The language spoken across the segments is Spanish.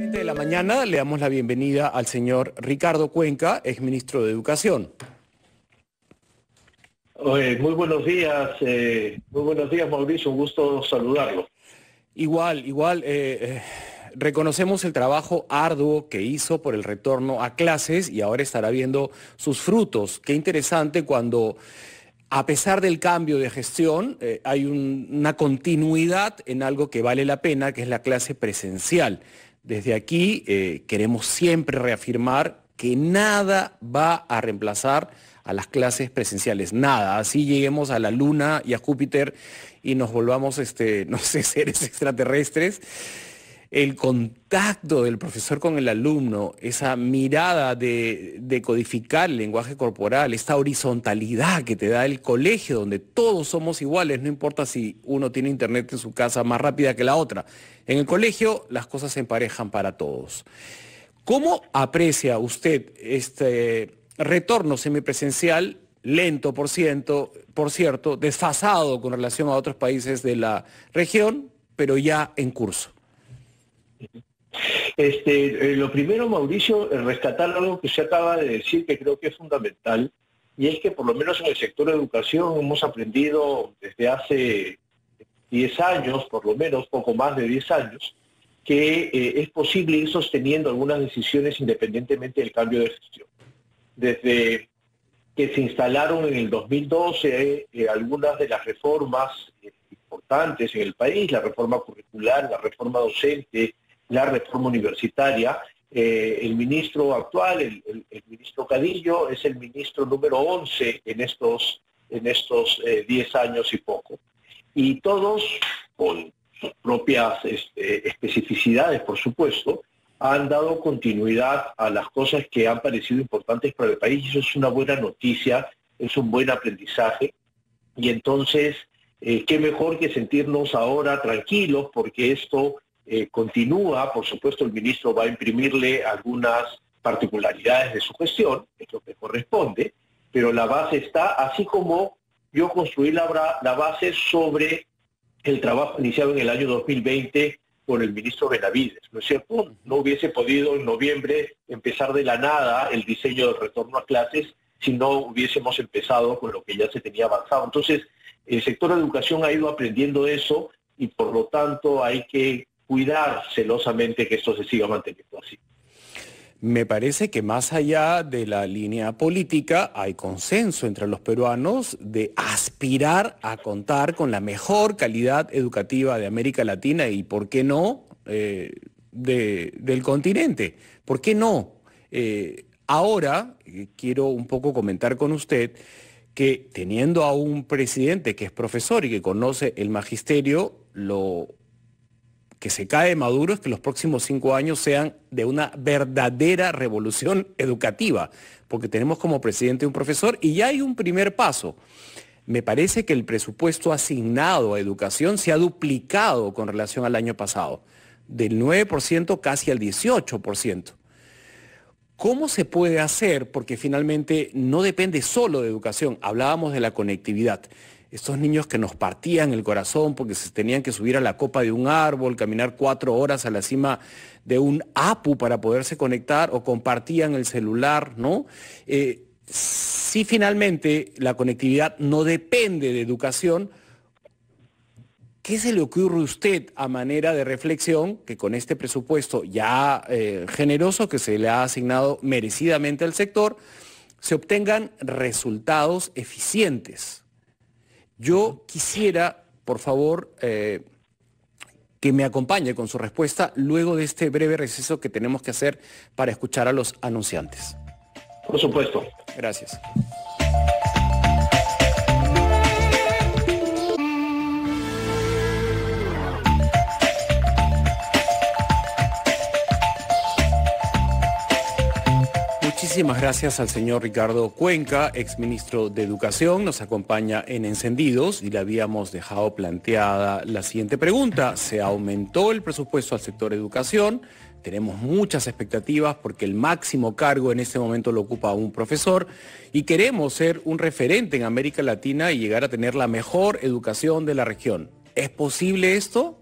7:20 de la mañana le damos la bienvenida al señor Ricardo Cuenca, exministro de Educación. Muy buenos días, Mauricio, un gusto saludarlo. Igual, reconocemos el trabajo arduo que hizo por el retorno a clases y ahora estará viendo sus frutos. Qué interesante cuando, a pesar del cambio de gestión, hay una continuidad en algo que vale la pena, que es la clase presencial. Desde aquí queremos siempre reafirmar que nada va a reemplazar a las clases presenciales, nada. Así lleguemos a la Luna y a Júpiter y nos volvamos, no sé, seres extraterrestres. El contacto del profesor con el alumno, esa mirada de codificar el lenguaje corporal, esta horizontalidad que te da el colegio, donde todos somos iguales, no importa si uno tiene internet en su casa más rápida que la otra. En el colegio las cosas se emparejan para todos. ¿Cómo aprecia usted este retorno semipresencial, lento por cierto, desfasado con relación a otros países de la región, pero ya en curso? Lo primero, Mauricio, rescatar algo que se acaba de decir que creo que es fundamental, y es que por lo menos en el sector de educación hemos aprendido desde hace 10 años, por lo menos, poco más de 10 años, que es posible ir sosteniendo algunas decisiones independientemente del cambio de gestión. Desde que se instalaron en el 2012 algunas de las reformas importantes en el país, la reforma curricular, la reforma docente, la reforma universitaria. El ministro actual, el ministro Cadillo, es el ministro número 11 en estos 10 años y poco. Y todos, con sus propias especificidades, por supuesto, han dado continuidad a las cosas que han parecido importantes para el país, y eso es una buena noticia, es un buen aprendizaje. Y entonces, qué mejor que sentirnos ahora tranquilos, porque esto continúa. Por supuesto, el ministro va a imprimirle algunas particularidades de su gestión, es lo que corresponde, pero la base está, así como yo construí la base sobre el trabajo iniciado en el año 2020 por el ministro Benavides, ¿no es cierto? No hubiese podido en noviembre empezar de la nada el diseño del retorno a clases si no hubiésemos empezado con lo que ya se tenía avanzado. Entonces, el sector de educación ha ido aprendiendo eso y por lo tanto hay que cuidar celosamente que esto se siga manteniendo así. Me parece que más allá de la línea política hay consenso entre los peruanos de aspirar a contar con la mejor calidad educativa de América Latina y, ¿por qué no?, del continente. ¿Por qué no? Ahora quiero un poco comentar con usted que teniendo a un presidente que es profesor y que conoce el magisterio, lo que se cae Maduro es que los próximos 5 años sean de una verdadera revolución educativa, porque tenemos como presidente un profesor y ya hay un primer paso. Me parece que el presupuesto asignado a educación se ha duplicado con relación al año pasado, del 9% casi al 18%. ¿Cómo se puede hacer? Porque finalmente no depende solo de educación, hablábamos de la conectividad. Estos niños que nos partían el corazón porque se tenían que subir a la copa de un árbol, caminar 4 horas a la cima de un apu para poderse conectar, o compartían el celular, ¿no? Si finalmente la conectividad no depende de educación, ¿qué se le ocurre a usted a manera de reflexión que con este presupuesto ya generoso que se le ha asignado merecidamente al sector, se obtengan resultados eficientes? Yo quisiera, por favor, que me acompañe con su respuesta luego de este breve receso que tenemos que hacer para escuchar a los anunciantes. Por supuesto. Gracias. Muchísimas gracias al señor Ricardo Cuenca, exministro de Educación. Nos acompaña en Encendidos y le habíamos dejado planteada la siguiente pregunta. Se aumentó el presupuesto al sector educación. Tenemos muchas expectativas porque el máximo cargo en este momento lo ocupa un profesor y queremos ser un referente en América Latina y llegar a tener la mejor educación de la región. ¿Es posible esto?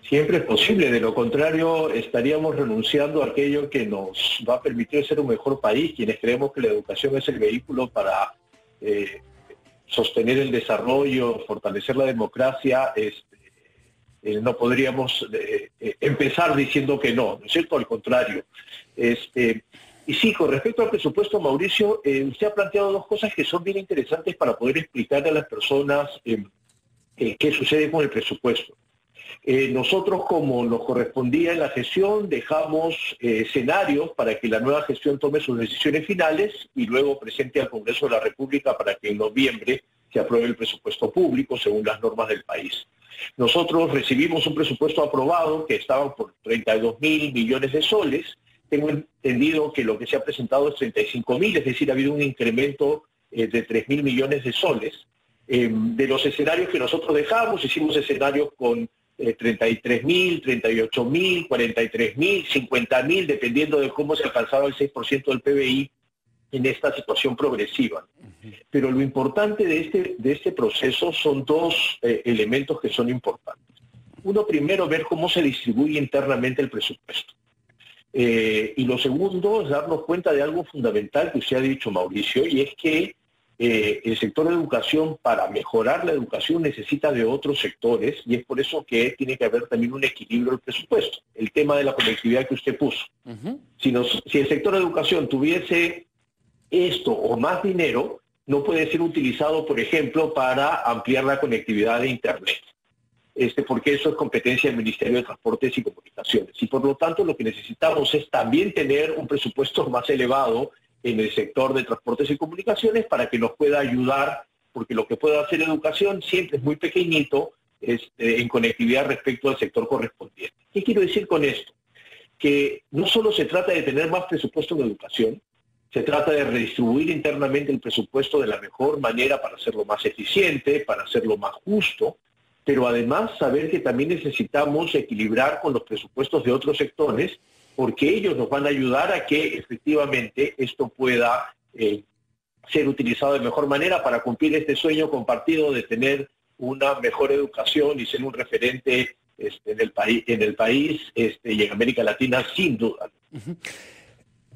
Siempre es posible, de lo contrario estaríamos renunciando a aquello que nos va a permitir ser un mejor país, quienes creemos que la educación es el vehículo para sostener el desarrollo, fortalecer la democracia. No podríamos empezar diciendo que no, ¿no es cierto? Al contrario. Y sí, con respecto al presupuesto, Mauricio, usted ha planteado dos cosas que son bien interesantes para poder explicarle a las personas qué sucede con el presupuesto. Nosotros, como nos correspondía en la gestión, dejamos escenarios para que la nueva gestión tome sus decisiones finales y luego presente al Congreso de la República para que en noviembre se apruebe el presupuesto público según las normas del país. Nosotros recibimos un presupuesto aprobado que estaba por 32.000 millones de soles. Tengo entendido que lo que se ha presentado es 35.000, es decir, ha habido un incremento de 3.000 millones de soles. De los escenarios que nosotros dejamos, hicimos escenarios con 33.000, 38.000, 43.000, 50.000, dependiendo de cómo se alcanzaba el 6% del PBI en esta situación progresiva. Pero lo importante de este proceso son dos elementos que son importantes. Uno, primero, ver cómo se distribuye internamente el presupuesto. Y lo segundo es darnos cuenta de algo fundamental que usted ha dicho, Mauricio, y es que el sector de educación, para mejorar la educación, necesita de otros sectores, y es por eso que tiene que haber también un equilibrio del presupuesto. El tema de la conectividad que usted puso. Si el sector de educación tuviese esto o más dinero, no puede ser utilizado, por ejemplo, para ampliar la conectividad de Internet. Porque eso es competencia del Ministerio de Transportes y Comunicaciones. Y por lo tanto, lo que necesitamos es también tener un presupuesto más elevado en el sector de transportes y comunicaciones para que nos pueda ayudar, porque lo que puede hacer educación siempre es muy pequeñito en conectividad respecto al sector correspondiente. ¿Qué quiero decir con esto? Que no solo se trata de tener más presupuesto en educación, se trata de redistribuir internamente el presupuesto de la mejor manera para hacerlo más eficiente, para hacerlo más justo, pero además saber que también necesitamos equilibrar con los presupuestos de otros sectores, porque ellos nos van a ayudar a que efectivamente esto pueda ser utilizado de mejor manera para cumplir este sueño compartido de tener una mejor educación y ser un referente en el país y en América Latina, sin duda.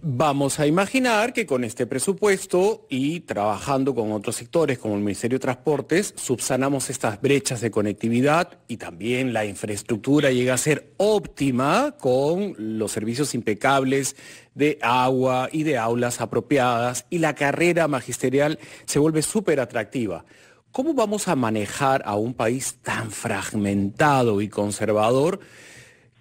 Vamos a imaginar que con este presupuesto y trabajando con otros sectores como el Ministerio de Transportes, subsanamos estas brechas de conectividad y también la infraestructura llega a ser óptima con los servicios impecables de agua y de aulas apropiadas y la carrera magisterial se vuelve súper atractiva. ¿Cómo vamos a manejar a un país tan fragmentado y conservador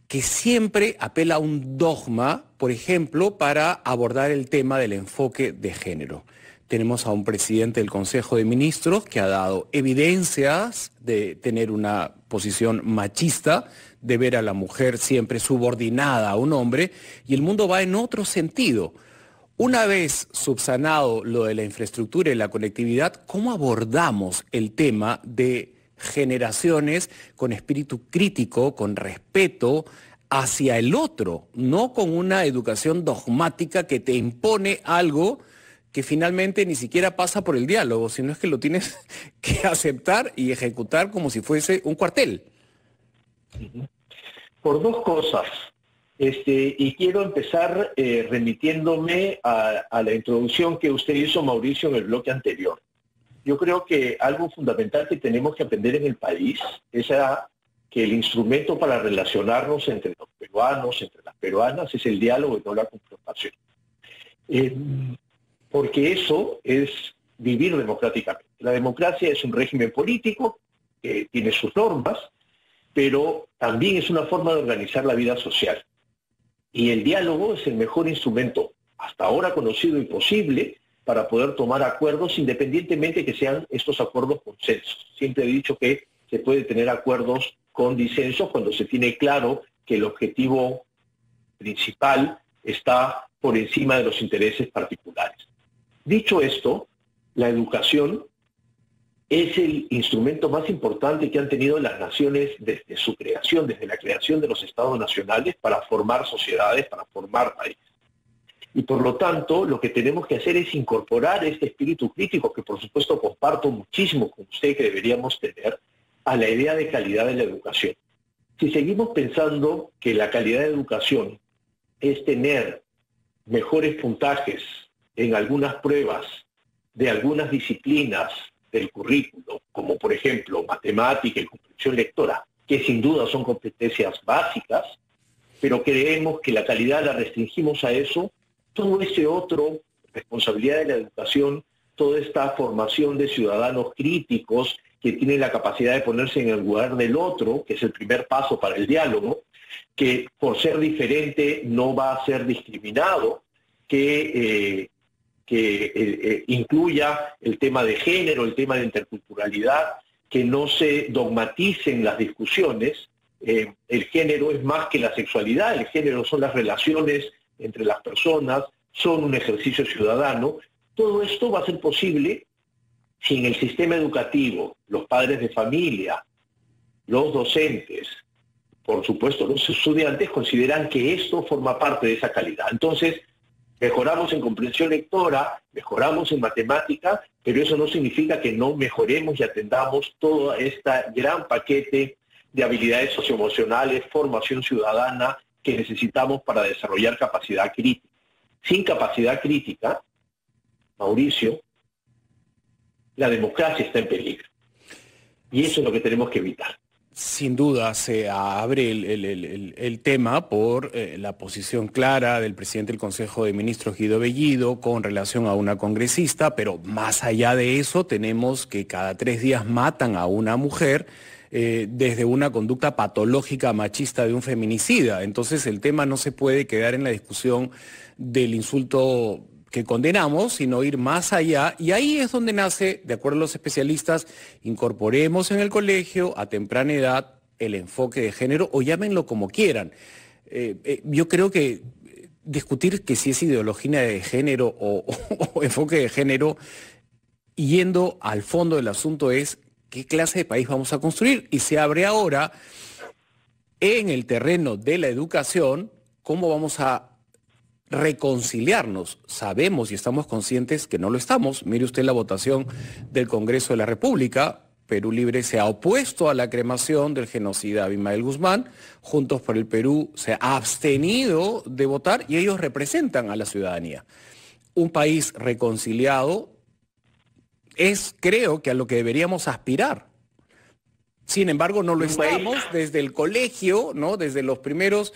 que siempre apela a un dogma, por ejemplo, para abordar el tema del enfoque de género? Tenemos a un presidente del Consejo de Ministros que ha dado evidencias de tener una posición machista, de ver a la mujer siempre subordinada a un hombre, y el mundo va en otro sentido. Una vez subsanado lo de la infraestructura y la conectividad, ¿cómo abordamos el tema de generaciones con espíritu crítico, con respeto hacia el otro, no con una educación dogmática que te impone algo que finalmente ni siquiera pasa por el diálogo, sino es que lo tienes que aceptar y ejecutar como si fuese un cuartel? Por dos cosas. Y quiero empezar remitiéndome a la introducción que usted hizo, Mauricio, en el bloque anterior. Yo creo que algo fundamental que tenemos que aprender en el país es que el instrumento para relacionarnos entre los peruanos, entre las peruanas, es el diálogo y no la confrontación. Porque eso es vivir democráticamente. La democracia es un régimen político que tiene sus normas, pero también es una forma de organizar la vida social. Y el diálogo es el mejor instrumento hasta ahora conocido y posible para poder tomar acuerdos, independientemente que sean estos acuerdos consensos. Siempre he dicho que se puede tener acuerdos con disensos cuando se tiene claro que el objetivo principal está por encima de los intereses particulares. Dicho esto, la educación es el instrumento más importante que han tenido las naciones desde su creación, desde la creación de los estados nacionales, para formar sociedades, para formar países. Y por lo tanto, lo que tenemos que hacer es incorporar este espíritu crítico, que por supuesto comparto muchísimo con usted que deberíamos tener, a la idea de calidad de la educación. Si seguimos pensando que la calidad de educación es tener mejores puntajes en algunas pruebas de algunas disciplinas del currículo, como por ejemplo matemática y comprensión lectora, que sin duda son competencias básicas, pero creemos que la calidad la restringimos a eso, todo ese otro, responsabilidad de la educación, toda esta formación de ciudadanos críticos que tienen la capacidad de ponerse en el lugar del otro, que es el primer paso para el diálogo, que por ser diferente no va a ser discriminado, que incluya el tema de género, el tema de interculturalidad, que no se dogmaticen las discusiones. El género es más que la sexualidad, el género son las relaciones entre las personas, son un ejercicio ciudadano. Todo esto va a ser posible si en el sistema educativo, los padres de familia, los docentes, por supuesto los estudiantes, consideran que esto forma parte de esa calidad. Entonces, mejoramos en comprensión lectora, mejoramos en matemática, pero eso no significa que no mejoremos y atendamos todo este gran paquete de habilidades socioemocionales, formación ciudadana que necesitamos para desarrollar capacidad crítica. Sin capacidad crítica, Mauricio, la democracia está en peligro. Y eso es lo que tenemos que evitar. Sin duda se abre el tema por la posición clara del presidente del Consejo de Ministros, Guido Bellido, con relación a una congresista, pero más allá de eso tenemos que cada 3 días matan a una mujer desde una conducta patológica machista de un feminicida. Entonces el tema no se puede quedar en la discusión del insulto que condenamos, sino ir más allá, y ahí es donde nace, de acuerdo a los especialistas, incorporemos en el colegio a temprana edad el enfoque de género, o llámenlo como quieran. Yo creo que discutir que si es ideología de género o enfoque de género, yendo al fondo del asunto es qué clase de país vamos a construir, y se abre ahora en el terreno de la educación cómo vamos a reconciliarnos. Sabemos y estamos conscientes que no lo estamos. Mire usted la votación del Congreso de la República. Perú Libre se ha opuesto a la cremación del genocida Abimael Guzmán. Juntos por el Perú se ha abstenido de votar y ellos representan a la ciudadanía. Un país reconciliado es, creo, que a lo que deberíamos aspirar. Sin embargo, no lo estamos desde el colegio, ¿no? Desde los primeros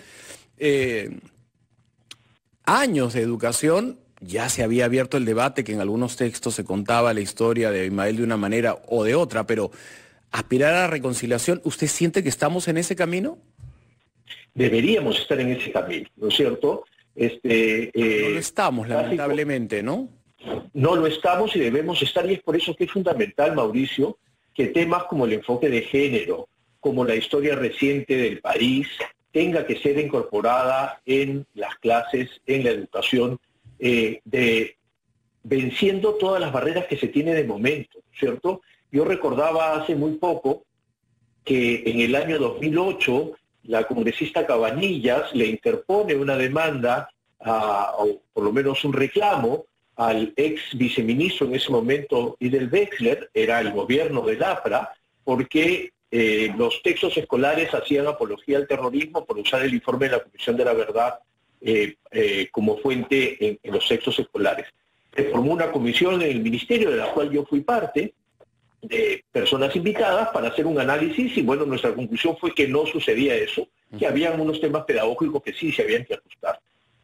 años de educación ya se había abierto el debate, que en algunos textos se contaba la historia de Abimael de una manera o de otra, pero aspirar a la reconciliación, ¿usted siente que estamos en ese camino? Deberíamos estar en ese camino, ¿no es cierto? No lo estamos, lamentablemente, ¿no? No lo estamos y debemos estar, y es por eso que es fundamental, Mauricio, que temas como el enfoque de género, como la historia reciente del país, tenga que ser incorporada en las clases, en la educación, venciendo todas las barreras que se tiene de momento, ¿cierto? Yo recordaba hace muy poco que en el año 2008 la congresista Cabanillas le interpone una demanda, o por lo menos un reclamo, al ex viceministro en ese momento, Idel Wexler, era el gobierno del APRA, porque los textos escolares hacían apología al terrorismo por usar el informe de la Comisión de la Verdad como fuente en los textos escolares. Se formó una comisión en el ministerio, de la cual yo fui parte, de personas invitadas para hacer un análisis, y bueno, nuestra conclusión fue que no sucedía eso, que habían unos temas pedagógicos que sí se habían que ajustar.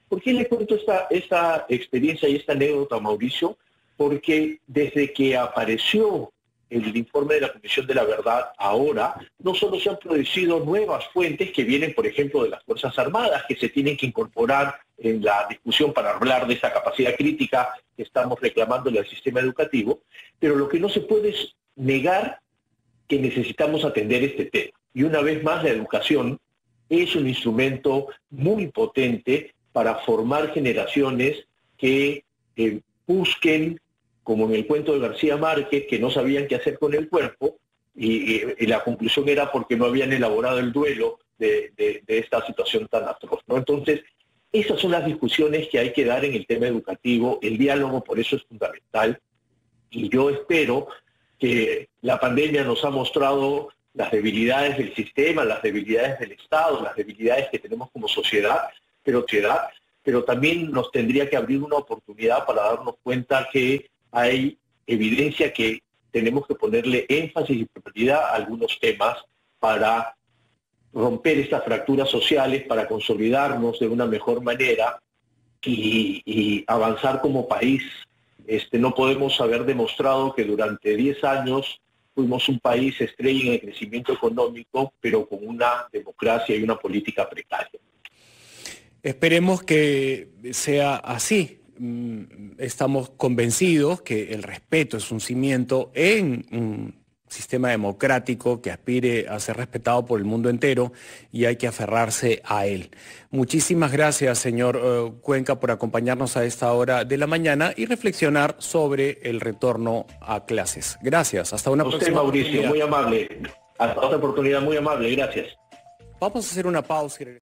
¿Por qué le cuento esta experiencia y esta anécdota, Mauricio? Porque desde que apareció el informe de la Comisión de la Verdad, ahora no solo se han producido nuevas fuentes que vienen, por ejemplo, de las Fuerzas Armadas, que se tienen que incorporar en la discusión para hablar de esa capacidad crítica que estamos reclamando al sistema educativo, pero lo que no se puede es negar que necesitamos atender este tema. Y una vez más, la educación es un instrumento muy potente para formar generaciones que busquen, como en el cuento de García Márquez, que no sabían qué hacer con el cuerpo, y la conclusión era porque no habían elaborado el duelo de esta situación tan atroz, ¿no? Entonces, esas son las discusiones que hay que dar en el tema educativo. El diálogo por eso es fundamental, y yo espero que la pandemia nos ha mostrado las debilidades del sistema, las debilidades del Estado, las debilidades que tenemos como sociedad, pero también nos tendría que abrir una oportunidad para darnos cuenta que hay evidencia que tenemos que ponerle énfasis y prioridad a algunos temas para romper estas fracturas sociales, para consolidarnos de una mejor manera y avanzar como país. No podemos haber demostrado que durante 10 años fuimos un país estrella en el crecimiento económico, pero con una democracia y una política precaria. Esperemos que sea así. Estamos convencidos que el respeto es un cimiento en un sistema democrático que aspire a ser respetado por el mundo entero y hay que aferrarse a él. Muchísimas gracias, señor Cuenca, por acompañarnos a esta hora de la mañana y reflexionar sobre el retorno a clases. Gracias, hasta una próxima oportunidad. Mauricio, muy amable. Hasta otra oportunidad, muy amable, gracias. Vamos a hacer una pausa y regresamos.